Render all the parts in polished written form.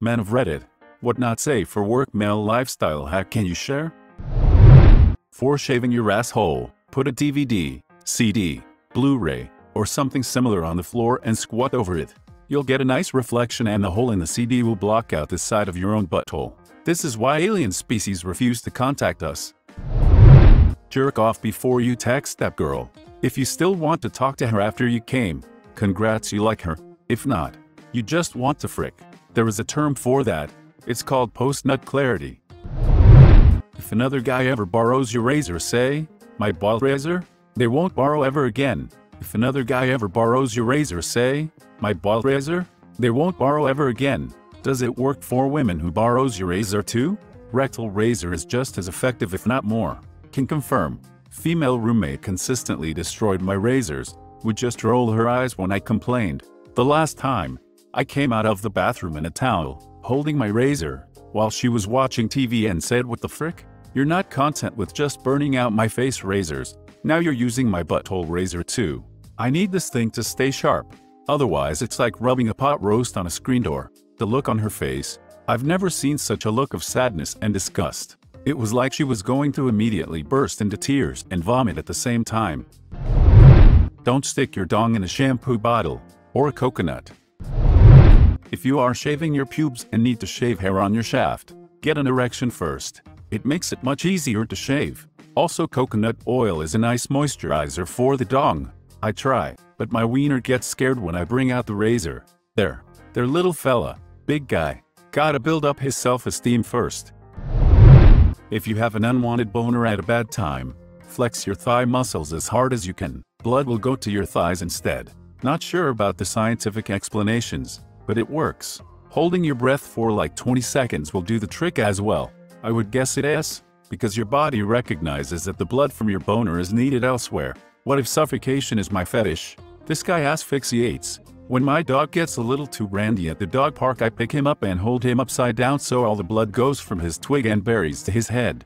Men of Reddit, what not safe for work male lifestyle hack can you share? For shaving your asshole, put a DVD, CD, Blu-ray, or something similar on the floor and squat over it. You'll get a nice reflection and the hole in the CD will block out the side of your own butthole. This is why alien species refuse to contact us. Jerk off before you text that girl. If you still want to talk to her after you came, congrats, you like her. If not, you just want to frick. There is a term for that. It's called post-nut clarity. If another guy ever borrows your razor, say, "My ball razor," they won't borrow ever again. If another guy ever borrows your razor, say, "My ball razor," they won't borrow ever again. Does it work for women who borrows your razor too? Rectal razor is just as effective if not more. Can confirm. Female roommate consistently destroyed my razors, would just roll her eyes when I complained. The last time, I came out of the bathroom in a towel, holding my razor, while she was watching TV and said, "What the frick? You're not content with just burning out my face razors, now you're using my butthole razor too. I need this thing to stay sharp. Otherwise it's like rubbing a pot roast on a screen door." The look on her face, I've never seen such a look of sadness and disgust. It was like she was going to immediately burst into tears and vomit at the same time. Don't stick your dong in a shampoo bottle, or a coconut. If you are shaving your pubes and need to shave hair on your shaft, get an erection first. It makes it much easier to shave. Also, coconut oil is a nice moisturizer for the dong. I try, but my wiener gets scared when I bring out the razor. There, little fella, big guy, gotta build up his self-esteem first. If you have an unwanted boner at a bad time, flex your thigh muscles as hard as you can. Blood will go to your thighs instead. Not sure about the scientific explanations, but it works. Holding your breath for like 20 seconds will do the trick as well. I would guess it is, because your body recognizes that the blood from your boner is needed elsewhere. What if suffocation is my fetish? This guy asphyxiates. When my dog gets a little too randy at the dog park, I pick him up and hold him upside down so all the blood goes from his twig and berries to his head.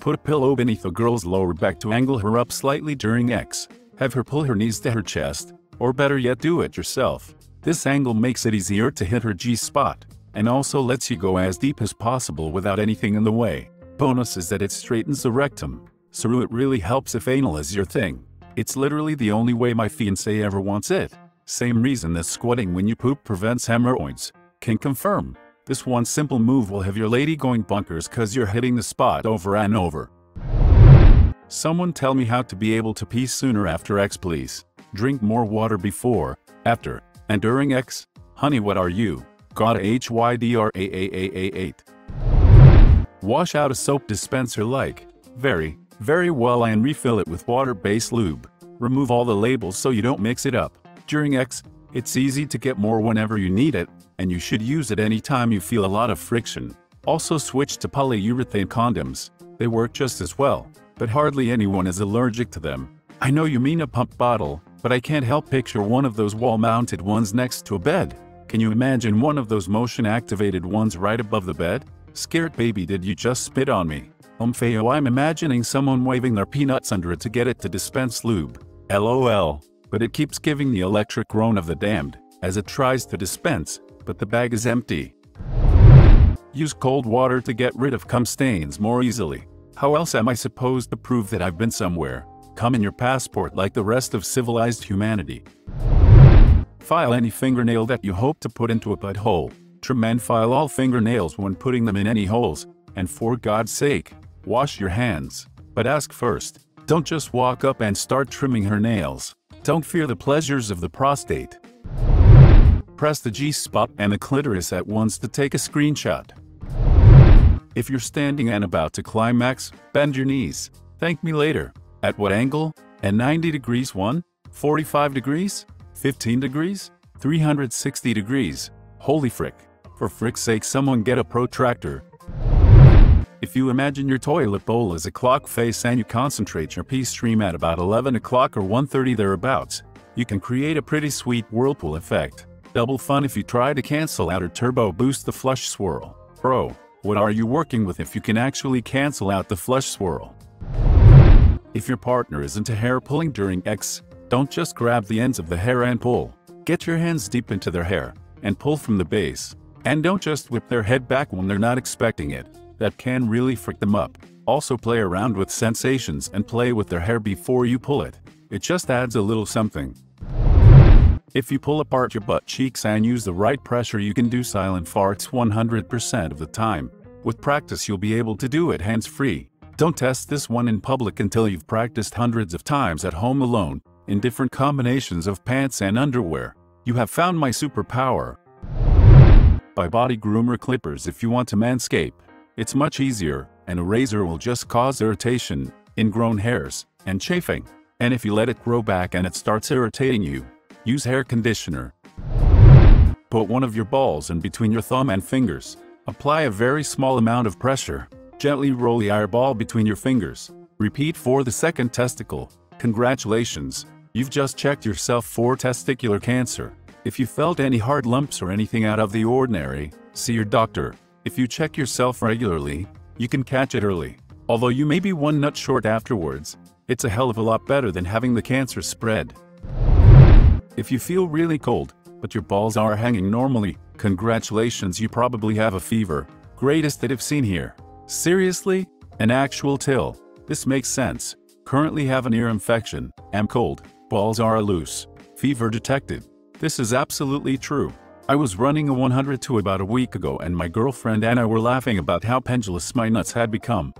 Put a pillow beneath a girl's lower back to angle her up slightly during X. Have her pull her knees to her chest, or better yet, do it yourself. This angle makes it easier to hit her G-spot, and also lets you go as deep as possible without anything in the way. Bonus is that it straightens the rectum, so it really helps if anal is your thing. It's literally the only way my fiancé ever wants it. Same reason that squatting when you poop prevents hemorrhoids. Can confirm. This one simple move will have your lady going bonkers cause you're hitting the spot over and over. Someone tell me how to be able to pee sooner after X, please. Drink more water before, after, and during X. Honey, what are you? Got a HYDRAAAA8. Wash out a soap dispenser like, very well, and refill it with water-based lube. Remove all the labels so you don't mix it up. During X, it's easy to get more whenever you need it, and you should use it anytime you feel a lot of friction. Also switch to polyurethane condoms. They work just as well, but hardly anyone is allergic to them. I know you mean a pump bottle, but I can't help picture one of those wall-mounted ones next to a bed. Can you imagine one of those motion-activated ones right above the bed? Scared baby, did you just spit on me? Feo, I'm imagining someone waving their peanuts under it to get it to dispense lube. LOL. But it keeps giving the electric groan of the damned, as it tries to dispense, but the bag is empty. Use cold water to get rid of cum stains more easily. How else am I supposed to prove that I've been somewhere? Cum in your passport like the rest of civilized humanity. File any fingernail that you hope to put into a butthole. Trim and file all fingernails when putting them in any holes, and for God's sake, wash your hands. But ask first. Don't just walk up and start trimming her nails. Don't fear the pleasures of the prostate. Press the G-spot and the clitoris at once to take a screenshot. If you're standing and about to climax, bend your knees. Thank me later. At what angle? At 90 degrees 1? 45 degrees? 15 degrees? 360 degrees? Holy frick. For frick's sake, someone get a protractor. If you imagine your toilet bowl as a clock face and you concentrate your pee stream at about 11 o'clock or 1:30 thereabouts, you can create a pretty sweet whirlpool effect. Double fun if you try to cancel out or turbo boost the flush swirl. Bro, what are you working with if you can actually cancel out the flush swirl? If your partner is into hair pulling during X, don't just grab the ends of the hair and pull. Get your hands deep into their hair and pull from the base. And don't just whip their head back when they're not expecting it. That can really freak them up. Also play around with sensations and play with their hair before you pull it. It just adds a little something. If you pull apart your butt cheeks and use the right pressure, you can do silent farts 100% of the time. With practice you'll be able to do it hands-free. Don't test this one in public until you've practiced hundreds of times at home alone, in different combinations of pants and underwear. You have found my superpower. Buy body groomer clippers if you want to manscape. It's much easier, and a razor will just cause irritation, ingrown hairs, and chafing. And if you let it grow back and it starts irritating you, use hair conditioner. Put one of your balls in between your thumb and fingers. Apply a very small amount of pressure. Gently roll the airball between your fingers. Repeat for the second testicle. Congratulations, you've just checked yourself for testicular cancer. If you felt any hard lumps or anything out of the ordinary, see your doctor. If you check yourself regularly, you can catch it early. Although you may be one nut short afterwards, it's a hell of a lot better than having the cancer spread. If you feel really cold, but your balls are hanging normally, congratulations, you probably have a fever. Greatest that I've seen here. Seriously? An actual till. This makes sense. Currently have an ear infection. Am cold. Balls are loose. Fever detected. This is absolutely true. I was running a 102 about a week ago and my girlfriend and I were laughing about how pendulous my nuts had become.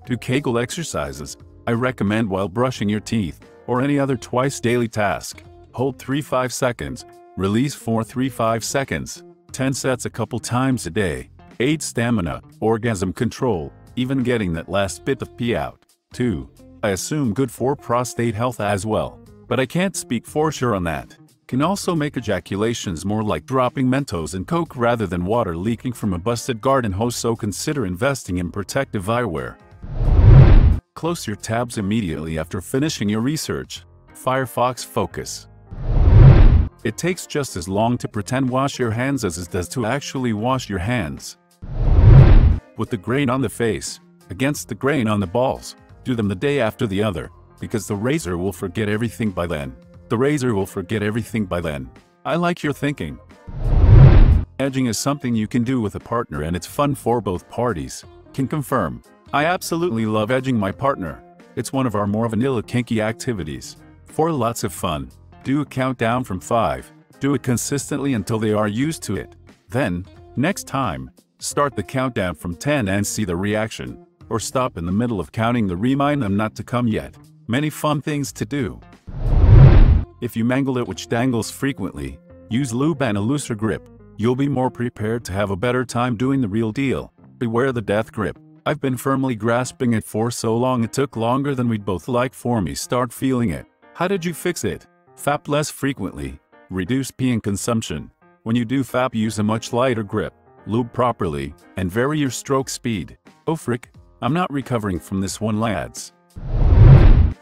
Do Kegel exercises. I recommend while brushing your teeth, or any other twice daily task. Hold 3-5 seconds. Release for 3-5 seconds. 10 sets a couple times a day. Aids stamina, orgasm control, even getting that last bit of pee out. 2. I assume good for prostate health as well, but I can't speak for sure on that. Can also make ejaculations more like dropping Mentos and Coke rather than water leaking from a busted garden hose, so consider investing in protective eyewear. Close your tabs immediately after finishing your research. Firefox Focus. It takes just as long to pretend wash your hands as it does to actually wash your hands. With the grain on the face, against the grain on the balls, do them the day after the other, because the razor will forget everything by then. The razor will forget everything by then. I like your thinking. Edging is something you can do with a partner and it's fun for both parties. Can confirm. I absolutely love edging my partner. It's one of our more vanilla kinky activities. For lots of fun. Do a countdown from 5. Do it consistently until they are used to it. Then, next time, start the countdown from 10 and see the reaction. Or stop in the middle of counting to remind them not to come yet. Many fun things to do. If you mangle it which dangles frequently, use lube and a looser grip. You'll be more prepared to have a better time doing the real deal. Beware the death grip. I've been firmly grasping it for so long it took longer than we'd both like for me start feeling it. How did you fix it? Fap less frequently. Reduce peeing consumption. When you do fap, use a much lighter grip. Lube properly, and vary your stroke speed. Oh frick, I'm not recovering from this one, lads.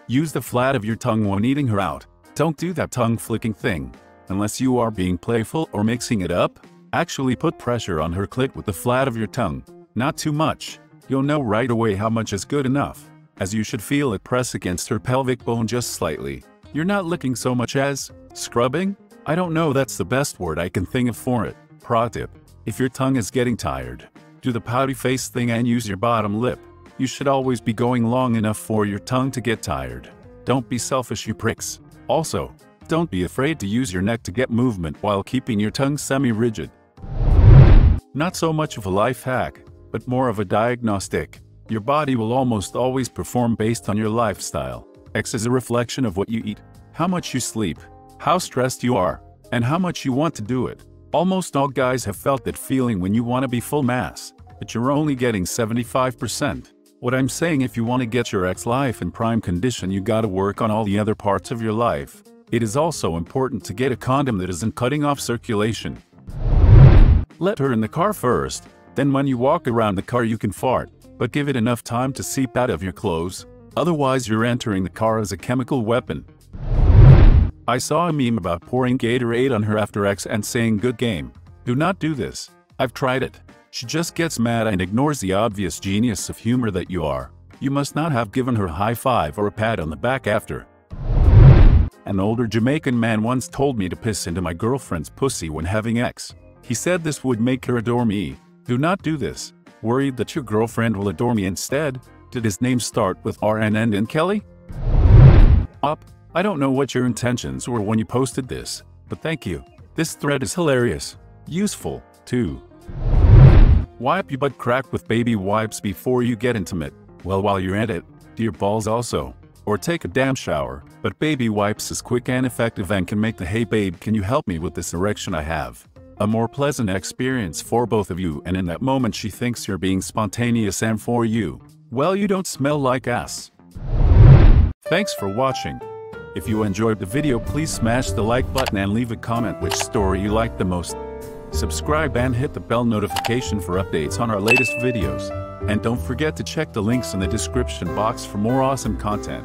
Use the flat of your tongue when eating her out. Don't do that tongue flicking thing. Unless you are being playful or mixing it up, actually put pressure on her clit with the flat of your tongue. Not too much. You'll know right away how much is good enough, as you should feel it press against her pelvic bone just slightly. You're not licking so much as scrubbing? I don't know, that's the best word I can think of for it. Pro tip. If your tongue is getting tired, do the pouty face thing and use your bottom lip. You should always be going long enough for your tongue to get tired. Don't be selfish, you pricks. Also, don't be afraid to use your neck to get movement while keeping your tongue semi-rigid. Not so much of a life hack, but more of a diagnostic. Your body will almost always perform based on your lifestyle. X is a reflection of what you eat, how much you sleep, how stressed you are, and how much you want to do it. Almost all guys have felt that feeling when you want to be full mass, but you're only getting 75%. What I'm saying, if you want to get your X life in prime condition, you gotta work on all the other parts of your life. It is also important to get a condom that isn't cutting off circulation. Let her in the car first, then when you walk around the car you can fart, but give it enough time to seep out of your clothes, otherwise you're entering the car as a chemical weapon. I saw a meme about pouring Gatorade on her after X and saying good game. Do not do this. I've tried it. She just gets mad and ignores the obvious genius of humor that you are. You must not have given her a high five or a pat on the back after. An older Jamaican man once told me to piss into my girlfriend's pussy when having X. He said this would make her adore me. Do not do this. Worried that your girlfriend will adore me instead? Did his name start with R and end in Kelly? I don't know what your intentions were when you posted this, but thank you. This thread is hilarious. Useful, too. Wipe your butt crack with baby wipes before you get intimate. Well, while you're at it, do your balls also. Or take a damn shower. But baby wipes is quick and effective and can make the "hey babe, can you help me with this erection I have?" a more pleasant experience for both of you, and in that moment she thinks you're being spontaneous, and for you, well, you don't smell like ass. Thanks for watching. If you enjoyed the video, please smash the like button and leave a comment which story you liked the most. Subscribe and hit the bell notification for updates on our latest videos. And don't forget to check the links in the description box for more awesome content.